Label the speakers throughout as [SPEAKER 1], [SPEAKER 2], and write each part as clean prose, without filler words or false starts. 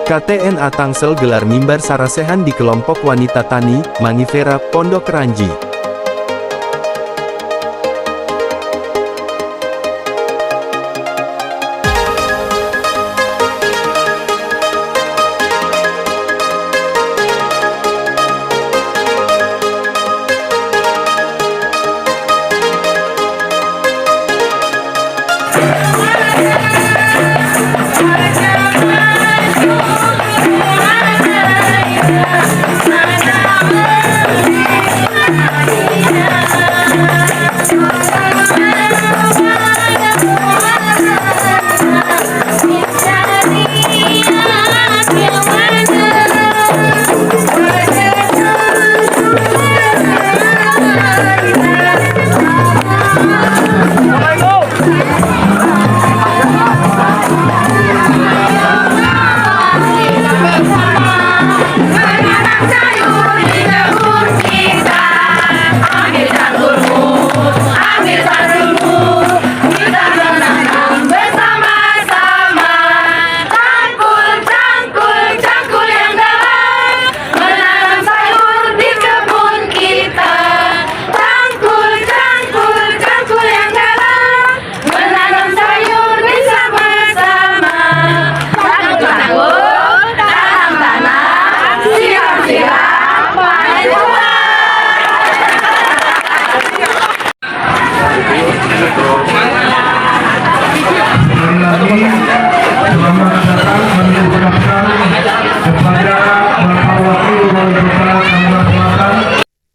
[SPEAKER 1] KTNA Tangsel gelar mimbar sarasehan di kelompok wanita tani, Mangifera, Pondok Ranji.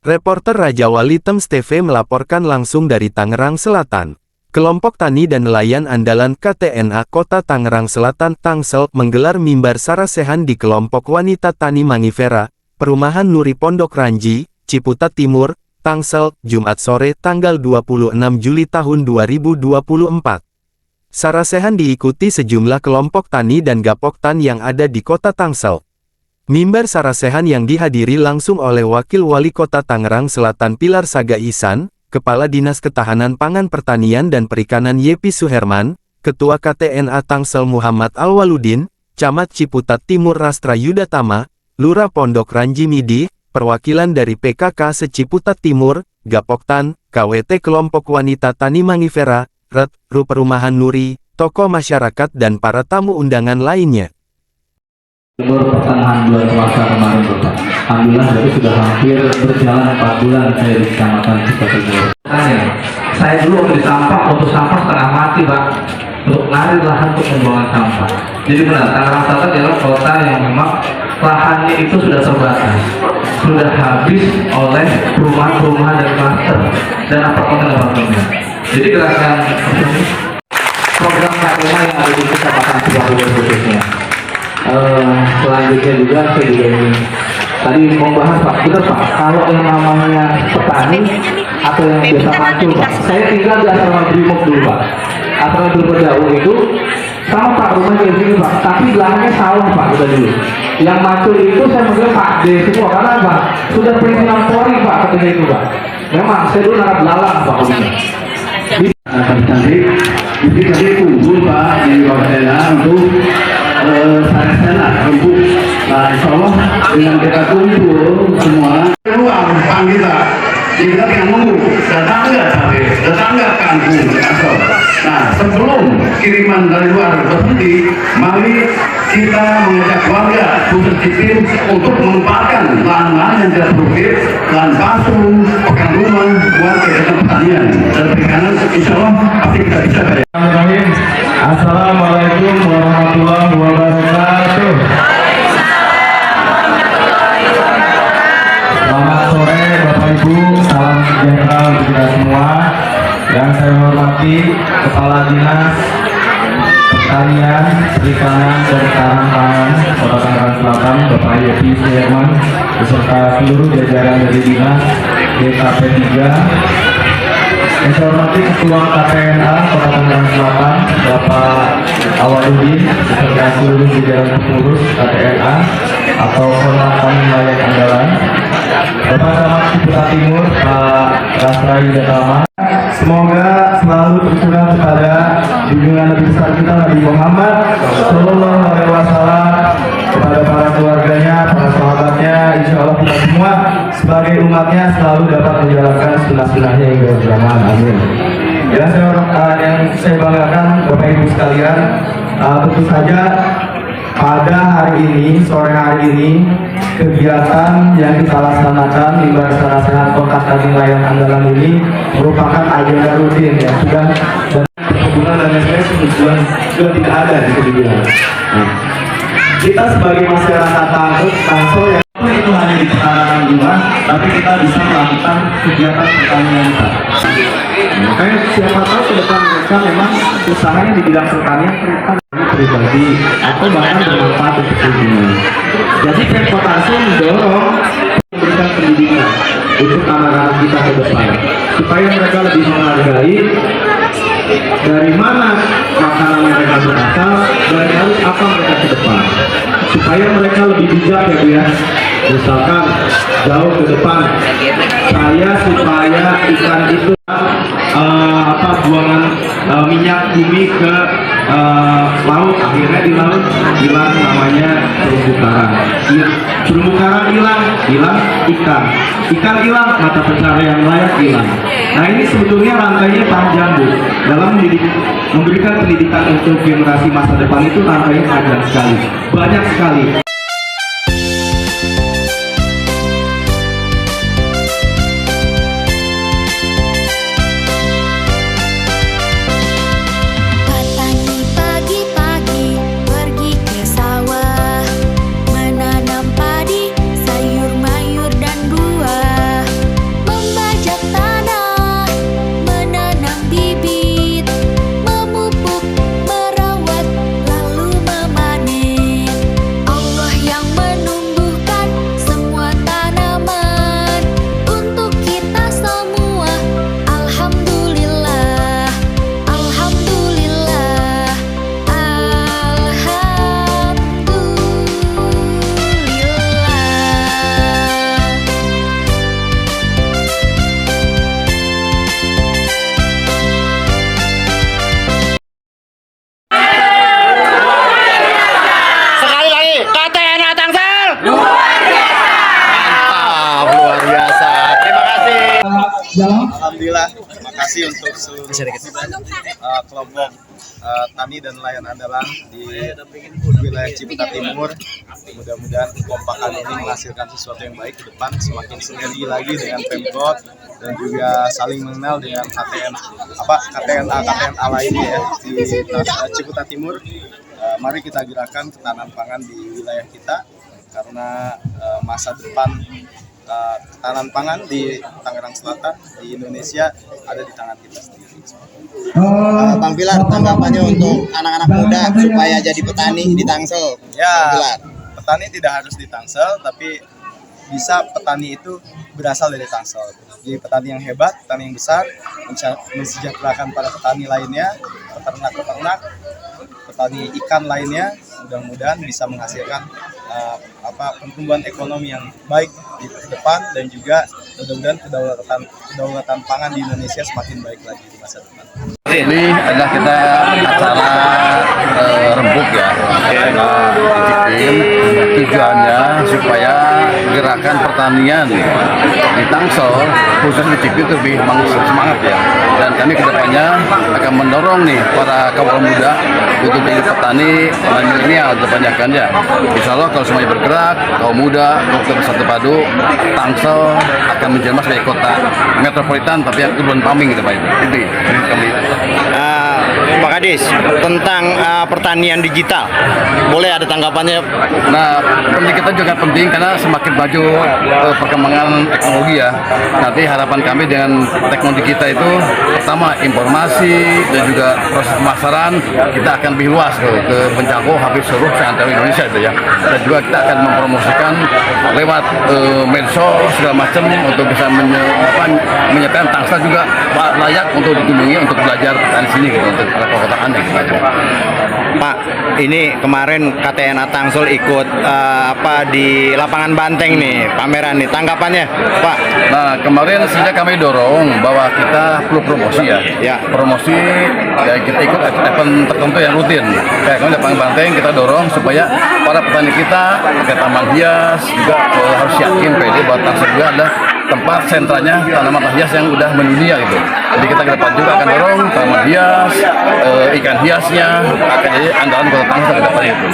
[SPEAKER 1] Reporter Raja Wali Tems TV melaporkan langsung dari Tangerang Selatan. Kelompok tani dan nelayan andalan KTNA Kota Tangerang Selatan Tangsel menggelar mimbar sarasehan di kelompok wanita tani Mangifera, Perumahan Nuri Pondok Ranji, Ciputat Timur, Tangsel, Jumat sore tanggal 26 Juli tahun 2024. Sarasehan diikuti sejumlah kelompok tani dan gapoktan yang ada di Kota Tangsel. Mimbar sarasehan yang dihadiri langsung oleh Wakil Wali Kota Tangerang Selatan Pilar Saga Ihsan, Kepala Dinas Ketahanan Pangan Pertanian dan Perikanan Yepi Suherman, Ketua KTNA Tangsel Muhammad Alwaludin, Camat Ciputat Timur Rastra Yudatama, Lurah Pondok Ranji Midi, perwakilan dari PKK se-Ciputat Timur, Gapoktan, KWT Kelompok Wanita Tani Mangifera, RU Perumahan Nuri, tokoh masyarakat dan para tamu undangan lainnya.
[SPEAKER 2] Pertengahan bulan puasa kemarin Bapak, alhamdulillah jadi sudah hampir berjalan 4 bulan saya di Kecamatan Ciputat Timur. Saya dulu waktu di sampah, untuk sampah setengah mati Pak, untuk lari lahan untuk membuang sampah. Jadi benar, Tangerang Selatan adalah kota yang memang lahannya itu sudah terbatas, sudah habis oleh perumahan-perumahan dan klaster dan apartemen-apartemen. Jadi gerakan program KTNA yang ada di Kecamatan Ciputat Timur khususnya. Selanjutnya juga saya juga ingin tadi membahas Pak, kita Pak, kalau yang namanya petani atau yang biasa macul Pak, saya tinggal di asrama Brimob dulu Pak. Asrama Brimob jauh itu sama Pak, rumahnya di sini Pak, tapi belakangnya sawah Pak udah dulu. Yang macul itu saya panggil Pak D semua karena Pak sudah perizinan Polri Pak ketika itu Pak. Memang saya dulu narap belalang Pak. Jadi tadi kumpul Pak di Wardena untuk sarjana untuk, nah insya Allah dengan kita kumpul semua ruang panggilan kita yang nunggu datang nggak kampung asal. Nah sebelum kiriman dari luar berhenti, mari kita mengajak warga khusus sipil untuk memanfaatkan lahan-lahan yang tidak produktif, lahan palsu, pekan rumah buat kegiatan pertanian dan perikanan. Insya Allah pasti kita bisa kaya. Assalamualaikum warahmatullahi wabarakatuh. Selamat sore Bapak Ibu, salam sejahtera untuk kita semua. Yang saya hormati Kepala Dinas Pertanian, Perikanan, dan Ketahanan Pangan Kota Tangerang Selatan Bapak Yepi Suherman beserta seluruh jajaran dari Dinas DKP 3. Yang saya hormati Ketua KTNA Kota Tangerang Selatan Bapak Alwaludin beserta seluruh jajaran pengurus KTNA atau Korlantas Nelayan Andalan, Bapak Camat Ciputat Timur Pak Rastra Yudatama. Semoga selalu tercurah kepada junjungan Nabi besar kita Nabi Muhammad Sallallahu Alaihi Wasallam kepada para keluarganya, para sahabatnya, insya Allah kita semua sebagai umatnya selalu dapat menjalankan sunnah-sunnahnya hingga zaman. Amin. Yang saya banggakan Bapak Ibu sekalian, tentu saja pada hari ini, sore hari ini, kegiatan yang kita laksanakan di Mimbar Sarasehan Kota Tangerang Andalan ini merupakan agenda rutin yang sudah dan perkebunan dan lain-lain sudah tidak ada di kemudian. Kita sebagai masyarakat Tangsel yang itu hanya di pekarangan rumah, tapi kita bisa melakukan kegiatan pertanian kita. Makanya siapa tahu ke depan mereka memang usahanya di bidang pertanian pribadi atau bahkan bermanfaat untuk lingkungan. Jadi Pemkot Tangsel mendorong memberikan pendidikan untuk anak-anak kita ke depan supaya mereka lebih menghargai dari mana makanan mereka berasal dan harus apa mereka ke depan supaya mereka lebih bijak ya Bu ya. Misalkan jauh ke depan supaya ikan itu buangan minyak bumi ke laut, akhirnya di laut hilang namanya terumbu karang. Terumbu karang hilang ikan hilang, mata pencaharian layak hilang. Nah ini sebetulnya rantainya panjang Bu. Dalam memberikan pendidikan untuk generasi masa depan itu rantainya panjang sekali, banyak sekali.
[SPEAKER 3] Alhamdulillah, terima kasih untuk seluruh kelompok tani dan nelayan andalan di wilayah Ciputat Timur. Mudah-mudahan kekompakan ini menghasilkan sesuatu yang baik ke depan, semakin sinergi lagi dengan Pemkot dan juga saling mengenal dengan KTNA lainnya ya di Ciputat Timur. Mari kita gerakan ketahanan pangan di wilayah kita karena masa depan ketahanan pangan di Tangerang Selatan di Indonesia ada di tangan kita sendiri.
[SPEAKER 4] Bang Pilar, tanggapannya untuk anak-anak muda supaya jadi petani di Tangsel.
[SPEAKER 3] Ya, petani tidak harus di Tangsel, tapi bisa petani itu berasal dari Tangsel. Jadi petani yang hebat, petani yang besar, mensejahterakan para petani lainnya, peternak-peternak, petani ikan lainnya, mudah-mudahan bisa menghasilkan pertumbuhan ekonomi yang baik di depan dan juga mudah-mudahan kedaulatan pangan di Indonesia semakin baik lagi di masa depan.
[SPEAKER 5] Ini adalah kita acara rembuk ya, tujuannya supaya gerakan pertanian di Tangsel khususnya di Cipit lebih semangat ya, dan kami kedepannya akan mendorong nih para kaum muda untuk jadi petani milenial depannya kan ya. Insya Allah kalau semuanya bergerak, kaum muda, untuk bersatu padu, Tangsel akan menjelma sebagai kota metropolitan tapi yang turun paming gitu Pak. Itu kami.
[SPEAKER 4] Pak Kadis, tentang pertanian digital, boleh ada tanggapannya?
[SPEAKER 5] Nah, penting kita juga penting karena semakin maju perkembangan teknologi ya. Nanti harapan kami dengan teknologi kita itu pertama informasi dan juga proses pemasaran kita akan lebih luas ke menjangkau hampir seluruh seantero Indonesia itu ya. Dan juga kita akan mempromosikan lewat medsos segala macam untuk bisa menyatakan Tangsel juga layak untuk dikunjungi untuk belajar di sini gitu, untuk perkotaan gitu aja.
[SPEAKER 4] Pak, ini kemarin KTNA Tangsel ikut di lapangan Banteng nih, pameran nih. Tanggapannya, Pak?
[SPEAKER 5] Nah, kemarin sejak kami dorong bahwa kita perlu promosi ya.
[SPEAKER 4] Ya.
[SPEAKER 5] Promosi ya, kita ikut event tertentu yang rutin. Kayak kami lapangan Banteng kita dorong supaya para petani kita pakai taman hias juga harus yakin pede bahwa Tangsel juga ada tempat sentranya tanaman hias yang udah mendunia gitu. Jadi kita ke depan juga akan dorong tanaman hias, ikan hiasnya akan jadi andalan Kota Tangsel ke depan itu.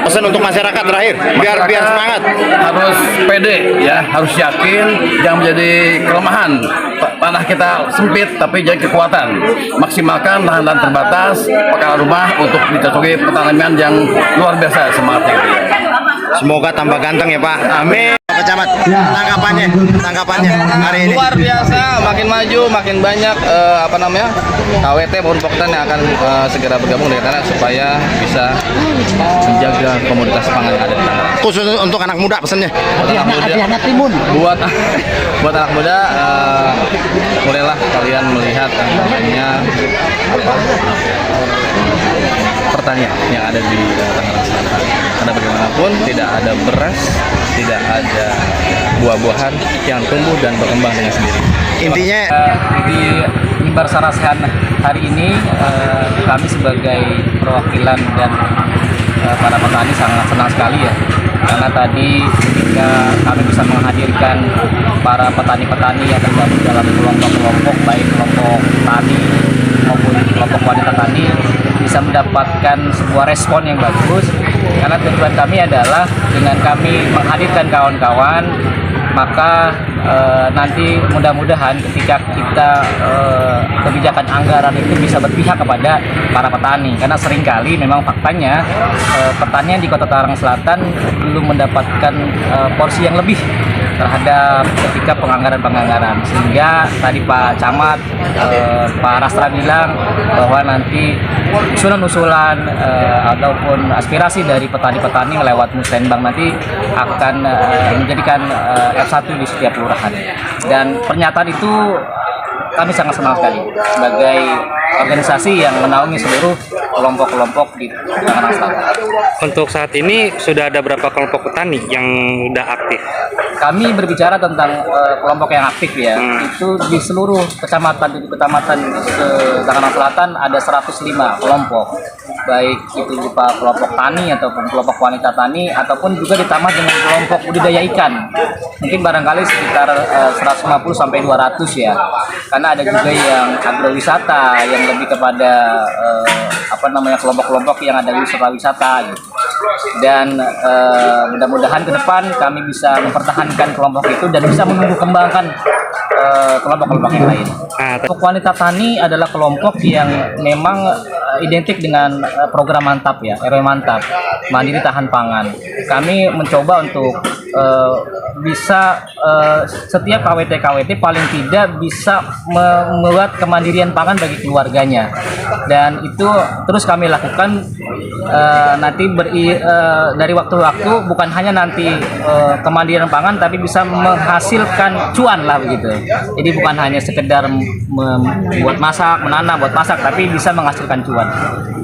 [SPEAKER 4] Pesan untuk masyarakat terakhir, biar semangat.
[SPEAKER 5] Harus pede ya, harus yakin, jangan menjadi kelemahan. Tanah kita sempit tapi jadi kekuatan. Maksimalkan lahan-lahan terbatas, pekarangan rumah untuk dicocoki pertanian yang luar biasa semangatnya gitu ya.
[SPEAKER 4] Semoga tambah ganteng ya, Pak. Amin. Pak Camat, tanggapannya hari ini.
[SPEAKER 6] Luar biasa, makin maju, makin banyak KWT maupun Poktan yang akan segera bergabung dengan Tanah supaya bisa menjaga komoditas pangan yang ada di Tangerang.
[SPEAKER 4] Khusus untuk anak muda pesannya.
[SPEAKER 6] Buat buat anak muda, mulailah kalian melihat namanya pertanian yang ada di Tangerang Selatan. Karena bagaimanapun tidak ada beras, tidak ada buah-buahan yang tumbuh dan berkembang dengan sendiri.
[SPEAKER 4] Intinya
[SPEAKER 7] Di Mimbar Sarasehan hari ini kami sebagai perwakilan dan para petani sangat senang sekali ya, karena tadi ketika kami bisa menghadirkan para petani-petani yang tergabung dalam kelompok-kelompok, baik kelompok tani maupun kelompok wanita tani, bisa mendapatkan sebuah respon yang bagus. Karena tujuan kami adalah dengan kami menghadirkan kawan-kawan, maka nanti mudah-mudahan ketika kita kebijakan anggaran itu bisa berpihak kepada para petani, karena seringkali memang faktanya pertanian di Kota Tangerang Selatan belum mendapatkan porsi yang lebih terhadap ketika penganggaran, sehingga tadi Pak Camat, Pak Rastra bilang bahwa nanti usulan-usulan ataupun aspirasi dari petani-petani lewat Musrenbang nanti akan menjadikan F1 di setiap kelurahan. Dan pernyataan itu kami sangat senang sekali sebagai organisasi yang menaungi seluruh kelompok-kelompok di Tangerang Selatan.
[SPEAKER 8] Untuk saat ini sudah ada berapa kelompok petani yang sudah aktif?
[SPEAKER 7] Kami berbicara tentang kelompok yang aktif ya, itu di seluruh kecamatan di Tangerang Selatan ada 105 kelompok, baik itu berupa kelompok tani ataupun kelompok wanita tani, ataupun juga ditambah dengan kelompok budidaya ikan. Mungkin barangkali sekitar 150 sampai 200 ya, karena ada juga yang agrowisata yang lebih kepada kelompok-kelompok yang ada wisata gitu. Dan mudah-mudahan ke depan kami bisa mempertahankan kelompok itu dan bisa menumbuh kembangkan kelompok-kelompok yang lain. Kelompok wanita tani adalah kelompok yang memang identik dengan program mantap ya, RW mantap, mandiri tahan pangan. Kami mencoba untuk bisa setiap KWT paling tidak bisa membuat kemandirian pangan bagi keluarganya, dan itu terus kami lakukan nanti dari waktu-waktu, bukan hanya nanti kemandirian pangan tapi bisa menghasilkan cuan lah begitu. Jadi bukan hanya sekedar membuat masak, menanam buat masak, tapi bisa menghasilkan cuan.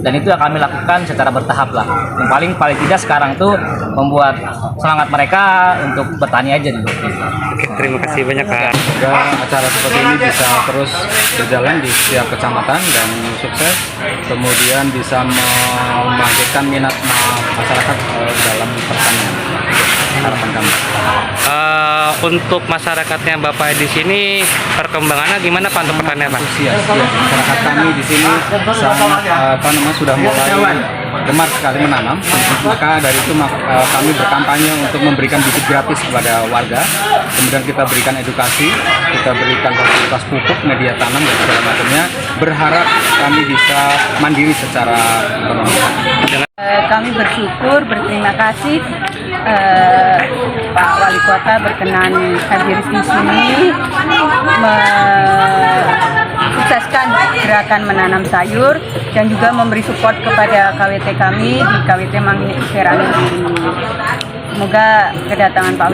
[SPEAKER 7] Dan itu yang kami lakukan secara bertahap lah. Yang paling tidak sekarang tuh membuat semangat mereka untuk bertani aja dulu.
[SPEAKER 8] Oke, terima kasih banyak Kak.
[SPEAKER 9] Semoga acara seperti ini bisa terus berjalan di setiap kecamatan dan sukses, kemudian bisa membangkitkan minat masyarakat dalam pertanian. Harapan kami.
[SPEAKER 8] Untuk masyarakatnya Bapak di sini perkembangannya gimana Pak untuk pertanian Pak?
[SPEAKER 9] Antusias ya, masyarakat kami di sini sangat sudah mulai gemar sekali menanam. Maka dari itu kami berkampanye untuk memberikan bibit gratis kepada warga. Kemudian kita berikan edukasi, kita berikan fasilitas pupuk, media tanam dan segala macamnya. Berharap kami bisa mandiri secara ekonomi.
[SPEAKER 10] Kami berterima kasih Pak Wali Kota berkenan hadir di sini mensukseskan gerakan menanam sayur dan juga memberi support kepada KWT kami di KWT Mangini Serani ini. semoga kedatangan Pak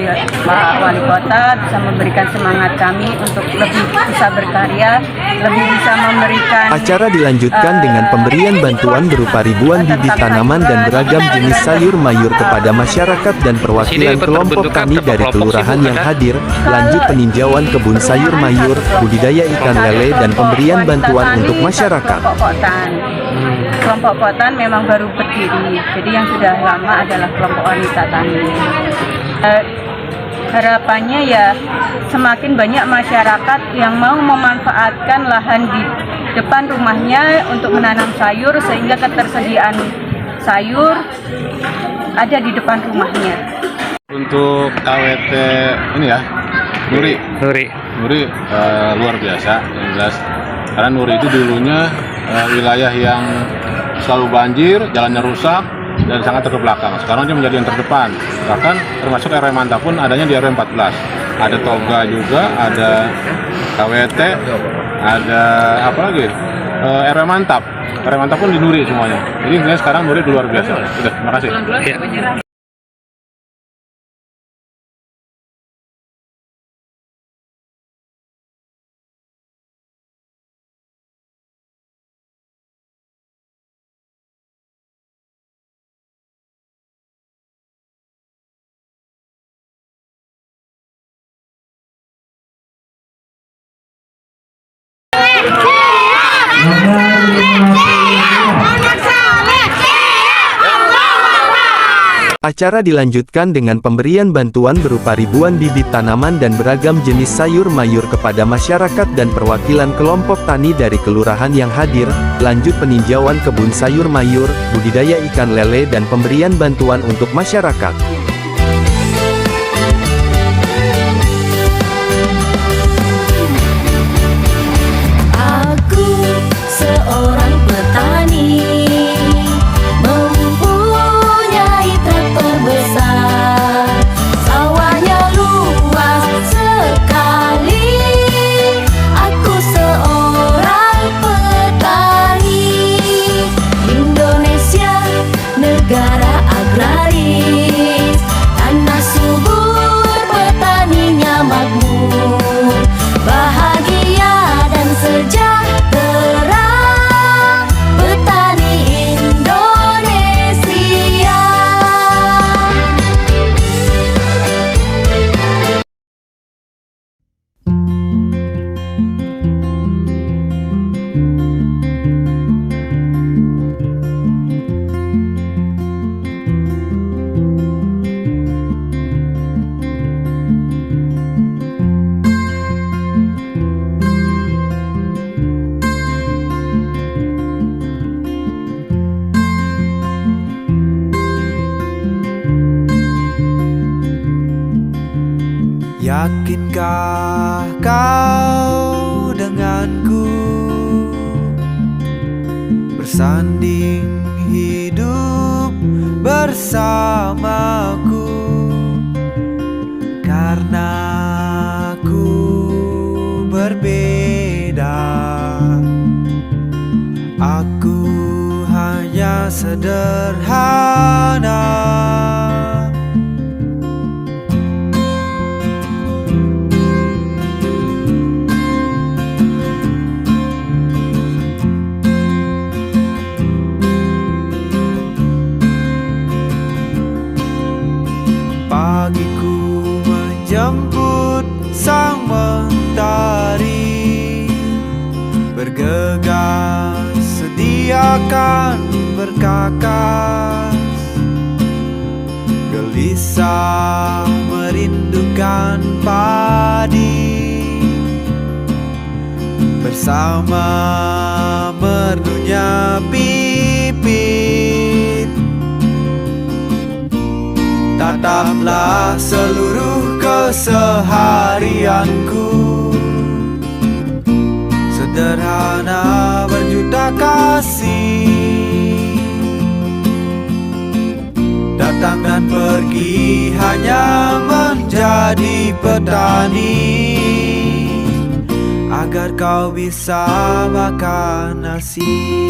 [SPEAKER 10] Wali Kota bisa memberikan semangat kami untuk lebih bisa berkarya, lebih bisa memberikan.
[SPEAKER 1] Acara dilanjutkan dengan pemberian bantuan berupa ribuan bibit tanaman dan beragam jenis sayur mayur kepada masyarakat dan perwakilan kelompok tani dari kelurahan yang hadir. Lanjut peninjauan kebun sayur mayur, budidaya ikan lele dan pemberian bantuan untuk masyarakat.
[SPEAKER 10] Kelompok Potan memang baru berdiri, jadi yang sudah lama adalah kelompok wanita tani. Harapannya ya semakin banyak masyarakat yang mau memanfaatkan lahan di depan rumahnya untuk menanam sayur sehingga ketersediaan sayur ada di depan rumahnya.
[SPEAKER 11] Untuk KWT ini ya, Nuri luar biasa, yang jelas. Karena Nuri itu dulunya wilayah yang selalu banjir, jalannya rusak, dan sangat terbelakang. Sekarang dia menjadi yang terdepan. Bahkan termasuk RW Mantap pun adanya di RW 14. Ada Toga juga, ada KWT, ada apa lagi? RW Mantap. RW Mantap pun di Nuri semuanya. Jadi sekarang Nuri luar biasa. Sudah, terima kasih.
[SPEAKER 1] Acara dilanjutkan dengan pemberian bantuan berupa ribuan bibit tanaman dan beragam jenis sayur mayur kepada masyarakat dan perwakilan kelompok tani dari kelurahan yang hadir. Lanjut peninjauan kebun sayur mayur, budidaya ikan lele dan pemberian bantuan untuk masyarakat.
[SPEAKER 12] Aku seorang petani, mempunyai traktor besar, sawahnya luas sekali. Aku seorang petani, Indonesia negara agraris, tanah subur, petaninya makmur, bahagia dan sejahtera, petani Indonesia.
[SPEAKER 13] Yakinkah kau denganku bersanding hidup bersamaku, karena aku berbeda. Aku hanya sederhana, pagiku menjemput sang mentari, bergegas sediakan berkakas, gelisah merindukan padi, bersama merdunya pipit. Tataplah seluruh keseharianku, sederhana berjuta kasih, datang dan pergi hanya menjadi petani, agar kau bisa makan nasi.